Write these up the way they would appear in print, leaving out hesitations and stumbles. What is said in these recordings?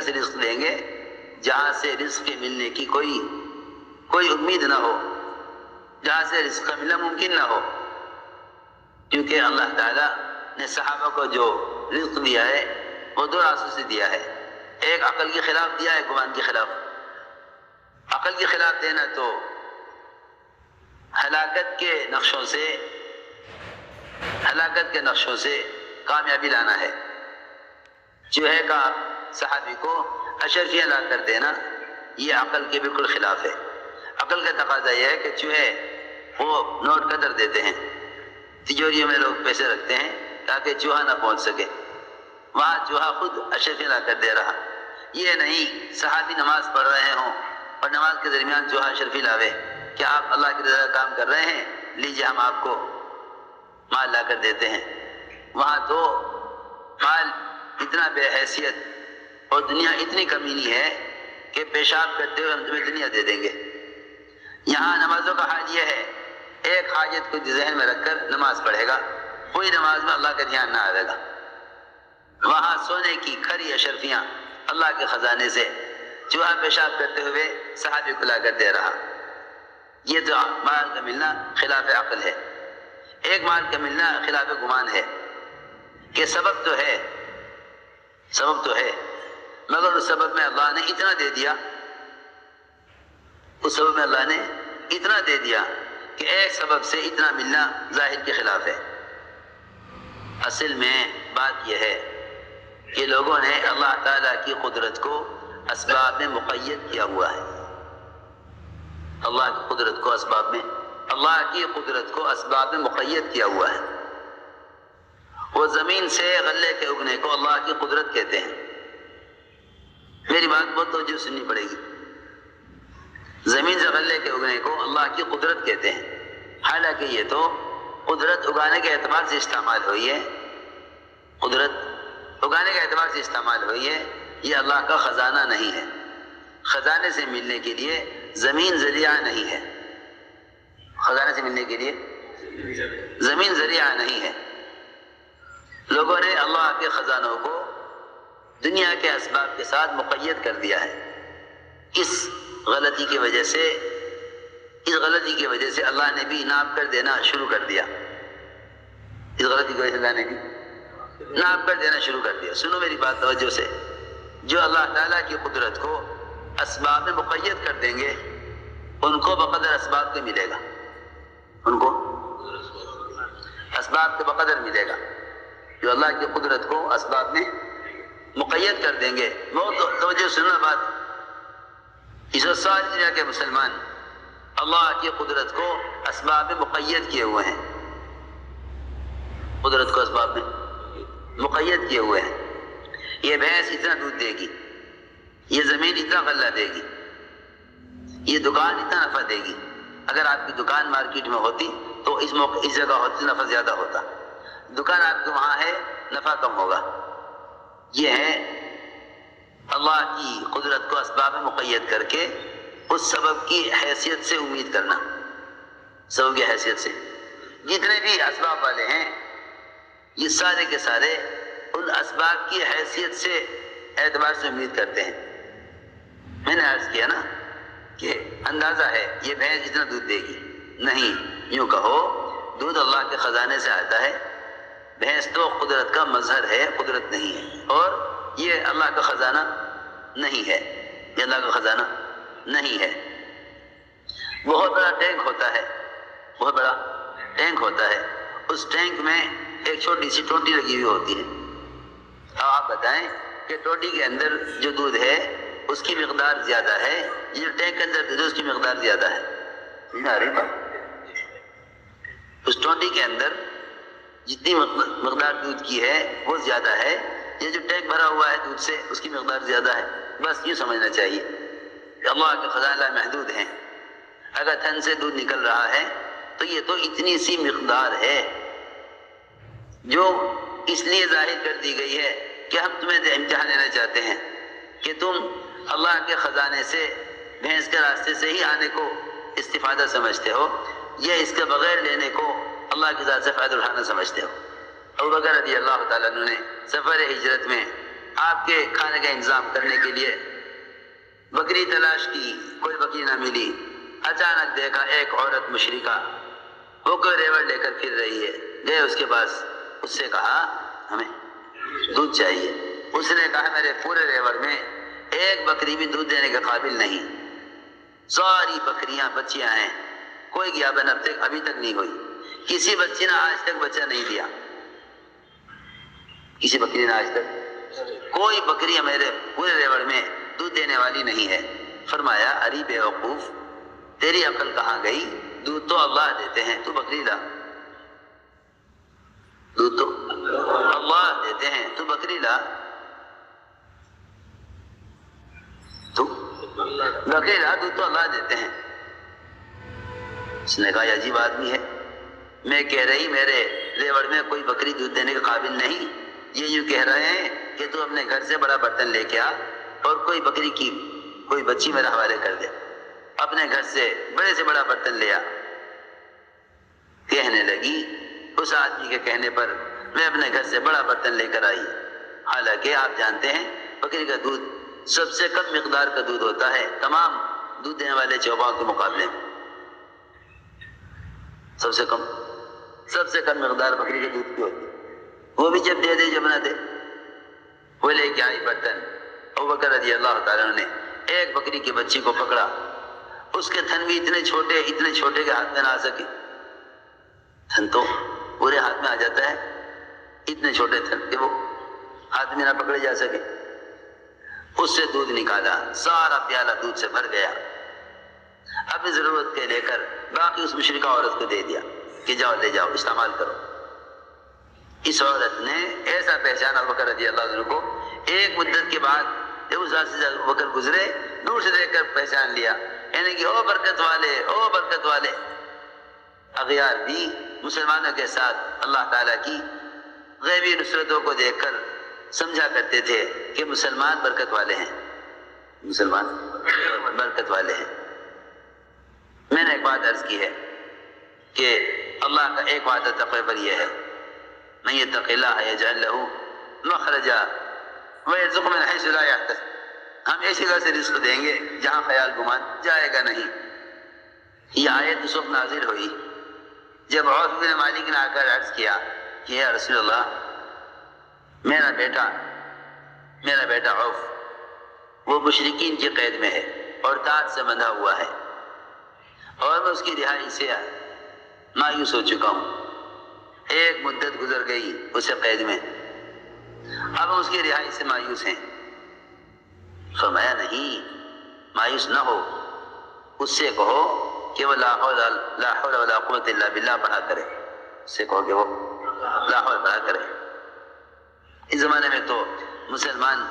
سے رزق دیں گے جہاں سے رزق کے ملنے کی کوئی امید نہ ہو، جہاں سے رزق کا ملنا ممکن نہ ہو، کیونکہ اللہ تعالیٰ نے صحابہ کو جو رزق دیا ہے وہ دو راستوں سے دیا ہے، ایک عقل کے خلاف دیا ہے، گمان کے خلاف۔ عقل کے خلاف دینا تو ہلاکت کے نقشوں سے کامیابی لانا ہے۔ چوہے کا صحابی کو اشرفیاں لا کر دینا یہ عقل کے بالکل خلاف ہے۔ عقل کا تقاضا یہ ہے کہ چوہے وہ نوٹ قدر دیتے ہیں، تجوریوں میں لوگ پیسے رکھتے ہیں تاکہ چوہا نہ پہنچ سکے، وہاں چوہا خود اشرفیاں لا کر دے رہا۔ یہ نہیں صحابی نماز پڑھ رہے ہوں اور نماز کے درمیان چوہا اشرفی لاوے کہ آپ اللہ کی رضا کا کام کر رہے ہیں، لیجیے ہم آپ کو مال لا کر دیتے ہیں۔ وہاں تو مال اتنا بے حیثیت اور دنیا اتنی کمینی ہے کہ پیشاب کرتے ہوئے ہم تمہیں دنیا دے دیں گے۔ یہاں نمازوں کا حال یہ ہے، ایک حاجت کو ذہن میں رکھ کر نماز پڑھے گا، پوری نماز میں اللہ کا دھیان نہ آئے گا۔ وہاں سونے کی کھری اشرفیاں اللہ کے خزانے سے چوہا پیشاب کرتے ہوئے صحابی کو لا کر دے رہا۔ یہ تو مال کا ملنا خلاف عقل ہے۔ ایک مال کا ملنا خلاف گمان ہے کہ سبب تو ہے مگر اس سبب میں اللہ نے اتنا دے دیا، کہ ایک سبب سے اتنا ملنا ظاہر کے خلاف ہے۔ اصل میں بات یہ ہے کہ لوگوں نے اللہ تعالیٰ کی قدرت کو اسباب میں مقید کیا ہوا ہے۔ اللہ کی قدرت کو اسباب میں مقید کیا ہوا ہے۔ وہ زمین سے غلے کے اگنے کو اللہ کی قدرت کہتے ہیں۔ میری بات بہت توجہ سننی پڑے گی۔ زمین سے غلے کے اگنے کو اللہ کی قدرت کہتے ہیں، حالانکہ یہ تو قدرت اگانے کے اعتبار سے استعمال ہوئی ہے، یہ اللہ کا خزانہ نہیں ہے۔ خزانے سے ملنے کے لیے زمین ذریعہ نہیں ہے، لوگوں نے اللہ کے خزانوں کو دنیا کے اسباب کے ساتھ مقید کر دیا ہے۔ اس غلطی کی وجہ سے اللہ نے بھی ناپ کر دینا شروع کر دیا۔ سنو میری بات توجہ سے، جو اللہ تعالیٰ کی قدرت کو اسباب میں مقید کر دیں گے ان کو بقدر اسباب کے ملے گا، جو اللہ کی قدرت کو اسباب میں مقید کر دیں گے۔ بہت توجہ سننا بات، اس وقت ساری دنیا کے مسلمان اللہ کی قدرت کو اسباب میں مقید کیے ہوئے ہیں، یہ بھینس اتنا دودھ دے گی، یہ زمین اتنا غلہ دے گی، یہ دکان اتنا نفع دے گی۔ اگر آپ کی دکان مارکیٹ میں ہوتی تو اس جگہ ہوتی نفع زیادہ ہوتا، دکان آپ کے وہاں ہے نفع کم ہوگا۔ یہ ہے اللہ کی قدرت کو اسباب میں مقید کر کے اس سبب کی حیثیت سے امید کرنا، جتنے بھی اسباب والے ہیں یہ سارے کے سارے ان اسباب کی حیثیت سے اعتبار سے امید کرتے ہیں۔ میں نے عرض کیا نا کہ اندازہ ہے یہ بھینس جتنا دودھ دے گی، نہیں، یوں کہو دودھ اللہ کے خزانے سے آتا ہے، بھینس تو قدرت کا مظہر ہے، قدرت نہیں ہے، اور یہ اللہ کا خزانہ نہیں ہے، بہت بڑا ٹینک ہوتا ہے، اس ٹینک میں ایک چھوٹی سی ٹوٹی لگی ہوئی ہوتی ہے۔ اب آپ بتائیں کہ ٹوٹی کے اندر جو دودھ ہے اس کی مقدار زیادہ ہے، جو ٹینک کے اندر دودھ ہے اس کی مقدار زیادہ ہے۔ اس ٹوٹی کے اندر جتنی مقدار دودھ کی ہے وہ زیادہ ہے، یہ جو ٹینک بھرا ہوا ہے دودھ سے اس کی مقدار زیادہ ہے۔ بس یہ سمجھنا چاہیے کہ اللہ کے خزانہ محدود ہیں۔ اگر تھن سے دودھ نکل رہا ہے تو یہ تو اتنی سی مقدار ہے جو اس لیے ظاہر کر دی گئی ہے کہ ہم تمہیں امتحان لینا چاہتے ہیں کہ تم اللہ کے خزانے سے بھینس کے راستے سے ہی آنے کو استفادہ سمجھتے ہو یا اس کے بغیر لینے کو اللہ کی ذات سے فائدہ اٹھانا سمجھتے ہو۔ ابوبکر رضی اللہ تعالیٰ عنہ نے سفر ہجرت میں آپ کے کھانے کا انتظام کرنے کے لیے بکری تلاش کی، کوئی بکری نہ ملی۔ اچانک دیکھا ایک عورت مشرکہ وہ کوئی ریوڑ لے کر پھر رہی ہے، گئے اس کے پاس، اس سے کہا ہمیں دودھ چاہیے۔ اس نے کہا میرے پورے ریوڑ میں ایک بکری بھی دودھ دینے کے قابل نہیں، ساری بکریاں بچیاں ہیں، کوئی گیابن ابھی تک نہیں ہوئی، کسی بچی نے آج تک بچہ نہیں دیا، کسی بکری نے آج تک، کوئی بکری میرے پورے ریوڑ میں دودھ دینے والی نہیں ہے۔ فرمایا اری بے وقوف، تیری عقل کہاں گئی؟ دودھ تو اللہ دیتے ہیں، تو بکری لا، دودھ تو اللہ دیتے ہیں، تو بکری لا، تو بکری لا، دودھ تو اللہ دیتے ہیں۔ اس نے کہا یہ عجیب آدمی ہے، میں کہہ رہی میرے ریوڑ میں کوئی بکری دودھ دینے کے قابل نہیں، یہ یوں کہہ رہے ہیں کہ تو اپنے گھر سے بڑا برتن لے کے آ اور کوئی بکری کی کوئی بچی میرا حوالے کر دے، اپنے گھر سے بڑے سے بڑا برتن لے آ۔ کہنے لگی اس آدمی کے کہنے پر میں اپنے گھر سے بڑا برتن لے کر آئی، حالانکہ آپ جانتے ہیں بکری کا دودھ سب سے کم مقدار کا دودھ ہوتا ہے تمام دودھ دینے والے چوپاؤں کے مقابلے میں، سب سے کم مقدار بکری کے دودھ کی ہوتی ہے، وہ بھی جب دے دے جب نہ دے۔ وہ لے کے آئی برتن، ابوبکر رضی اللہ تعالیٰ عنہ نے ایک بکری کی بچی کو پکڑا، اس کے تھن بھی اتنے چھوٹے کہ ہاتھ میں نہ آ سکے، تھن تو پورے ہاتھ میں آ جاتا ہے، اتنے چھوٹے تھن کہ وہ ہاتھ میں نہ پکڑے جا سکے، اس سے دودھ نکالا، سارا پیالہ دودھ سے بھر گیا، اپنی ضرورت کے لے کر باقی اس مشرکہ عورت کو دے دیا کہ جاؤ لے جاؤ استعمال کرو۔ اس عورت نے ایسا پہچانا ابوبکر رضی اللہ عنہ کو، ایک مدت کے بعد جب اس راستے سے ابوبکر گزرے دور سے دیکھ کر پہچان لیا، یعنی کہ او برکت والے، او برکت والے۔ اغیار بھی مسلمانوں کے ساتھ اللہ تعالیٰ کی غیبی نصرتوں کو دیکھ کر سمجھا کرتے تھے کہ مسلمان برکت والے ہیں، مسلمان برکت والے ہیں۔ میں نے ایک بات عرض کی ہے کہ اللہ کا ایک وعدہ تقوی پر یہ ہے، من یتق اللہ یجعل لہ مخرجا ویرزقہ من حیث لا یحتسب، ہم ایسی جگہ سے رزق دیں گے جہاں خیال گمان جائے گا نہیں۔ یہ آیت اس وقت نازل ہوئی جب عوف بن مالک نے آ کر عرض کیا کہ یا رسول اللہ، میرا بیٹا عوف وہ مشرکین کی قید میں ہے اور تاج سے بندھا ہوا ہے، اور میں اس کی رہائی سے مایوس ہو چکا ہوں، ایک مدت گزر گئی اسے قید میں، اب ہم اس کی رہائی سے مایوس ہیں۔ فرمایا نہیں، مایوس نہ ہو، اس سے کہو کہ وہ لا حول ولا قوت الا باللہ پڑھا کرے، اس سے کہو کہ وہ لا حول پڑھا کرے۔ اس زمانے میں تو مسلمان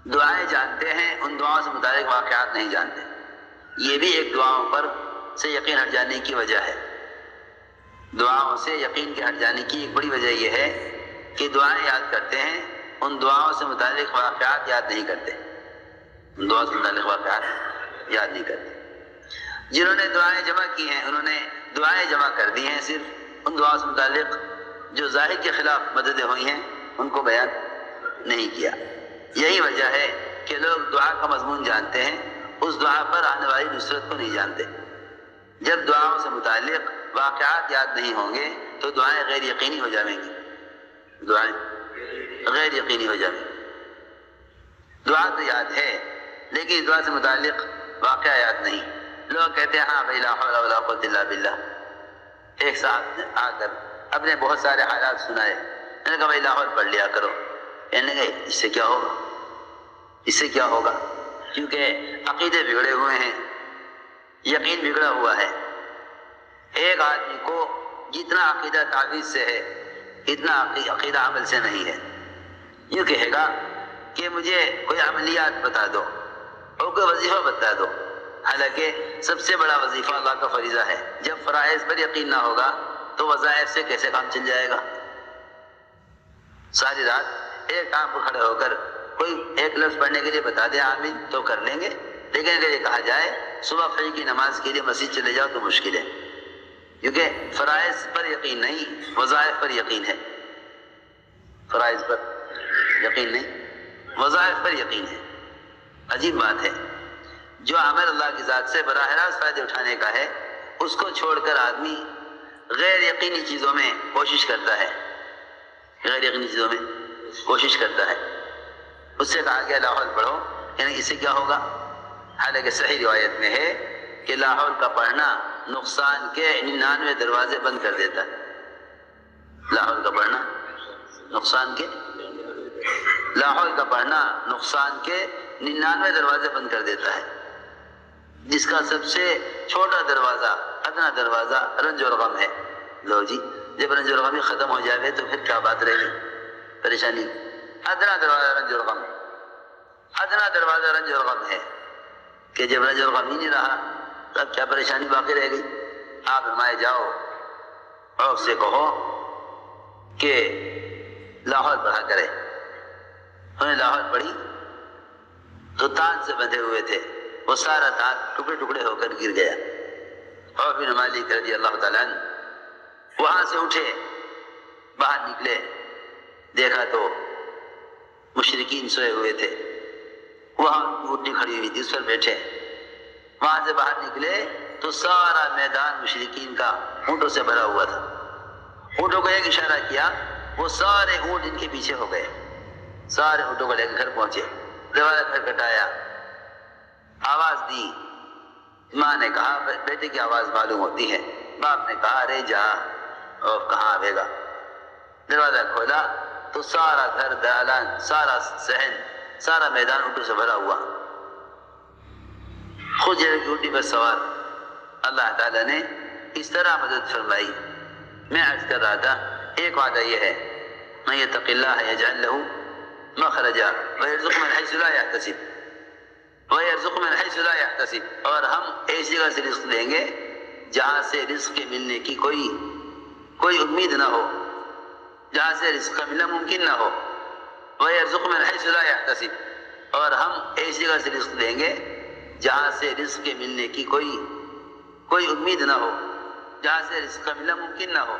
دعائیں جانتے ہیں، ان دعاؤں سے متعلق واقعات نہیں جانتے، یہ بھی ایک دعاؤں پر سے یقین ہٹ جانے کی وجہ ہے۔ دعاؤں سے یقین کے ہٹ جانے کی ایک بڑی وجہ یہ ہے کہ دعائیں یاد کرتے ہیں، ان دعاؤں سے متعلق واقعات یاد نہیں کرتے، ان دعاؤں سے متعلق واقعات یاد نہیں کرتے۔ جنہوں نے دعائیں جمع کی ہیں انہوں نے دعائیں جمع کر دی ہیں، صرف ان دعاؤں سے متعلق جو ظاہر کے خلاف مددیں ہوئی ہیں ان کو بیان نہیں کیا۔ یہی وجہ ہے کہ لوگ دعا کا مضمون جانتے ہیں، اس دعا پر آنے والی نصرت کو نہیں جانتے۔ جب دعاؤں سے متعلق واقعات یاد نہیں ہوں گے تو دعائیں غیر یقینی ہو جائیں گی، دعائیں غیر یقینی ہو جائیں گی۔ دعا تو یاد ہے لیکن دعا سے متعلق واقعہ یاد نہیں۔ لوگ کہتے ہیں ہاں بھائی لا حول ولا قوت الا باللہ۔ ایک صاحب نے آ کر اپنے بہت سارے حالات سنائے، میں نے کہا بھائی لا حول پڑھ لیا کرو، کہنے لگے اس سے کیا ہوگا، اس سے کیا ہوگا، کیونکہ عقیدے بگڑے ہوئے ہیں، یقین بگڑا ہوا ہے۔ ایک آدمی کو جتنا عقیدہ تعویذ سے ہے اتنا عقیدہ عمل سے نہیں ہے۔ یوں کہے گا کہ مجھے کوئی عملیات بتا دو اور کوئی وظیفہ بتا دو، حالانکہ سب سے بڑا وظیفہ اللہ کا فریضہ ہے۔ جب فرائض پر یقین نہ ہوگا تو وظائف سے کیسے کام چل جائے گا؟ ساری رات ایک کام پر کھڑے ہو کر کوئی ایک لفظ پڑھنے کے لیے بتا دے آمین تو کر لیں گے، لیکن اگر یہ کہا جائے صبح فجر کی نماز کے لیے مسجد چلے جاؤ تو مشکل ہے، کیونکہ فرائض پر یقین نہیں، وظائف پر یقین ہے، فرائض پر یقین نہیں، وظائف پر یقین ہے. عجیب بات ہے، جو عمل اللہ کی ذات سے براہ راست فائدے اٹھانے کا ہے اس کو چھوڑ کر آدمی غیر یقینی چیزوں میں کوشش کرتا ہے، غیر یقینی چیزوں میں کوشش کرتا ہے. اس سے کہا گیا لا حول پڑھو، یعنی اس سے کیا ہوگا؟ حالانکہ صحیح روایت میں ہے کہ لا حول کا پڑھنا نقصان کے 99 دروازے بند کر دیتا ہے. لا حول کا پڑھنا نقصان کے لا حول کا پڑھنا نقصان کے 99 دروازے بند کر دیتا ہے، جس کا سب سے چھوٹا دروازہ، ادنا دروازہ رنج اور غم ہے. لو جی، جب رنج اور غم ہی ختم ہو جائے تو پھر کیا بات رہے گی؟ پریشانی. ادنا دروازہ رنج اور غم، ادنا دروازہ رنج اور غم ہے کہ جب رنج اور غم ہی نہیں رہا تب کیا پریشانی باقی رہ گئی؟ آپ فرمائے جاؤ اور اس سے کہو کہ لا حول پڑھا کرے. انہوں نے لا حول پڑھی تو تان سے بندھے ہوئے تھے، وہ سارا تان ٹکڑے ٹکڑے ہو کر گر گیا. اور بن مالک رضی اللہ تعالیٰ عنہ وہاں سے اٹھے، باہر نکلے، دیکھا تو مشرکین سوئے ہوئے تھے، وہاں اونٹنی کھڑی ہوئی تھی، اس پر بیٹھے. وہاں سے باہر نکلے تو سارا میدان مشرکین کا اونٹوں سے بھرا ہوا تھا. اونٹوں کو ایک اشارہ کیا، وہ سارے اونٹ ان کے پیچھے ہو گئے، سارے اونٹوں کو لے کے گھر پہنچے. دروازہ کھٹکھٹایا، آواز دی. ماں نے کہا بیٹے کی آواز معلوم ہوتی ہے. باپ نے کہا ارے جا، اور کہاں آئے گا. دروازہ کھولا تو سارا گھر، دالان، سارا صحن، سارا میدان اونٹوں سے بھرا ہوا. خود جگہ کی اونٹی پر سوار. اللہ تعالیٰ نے اس طرح مدد فرمائی. میں عرض کر رہا تھا ایک وعدہ یہ ہے، من یتق اللہ یجعل لہ مخرجا ویرزقہ من حیث لا یحتسب ویرزقہ من حیث لا یحتسب. اور ہم ایسی جگہ سے رزق دیں گے جہاں سے رزق کے ملنے کی کوئی امید نہ ہو، جہاں سے رزق کا ملنا ممکن نہ ہو. ویرزقہ من حیث لا یحتسب، اور ہم ایسی جگہ سے رزق دیں گے جہاں سے رزق کے ملنے کی کوئی امید نہ ہو، جہاں سے رزق کا ملنا ممکن نہ ہو.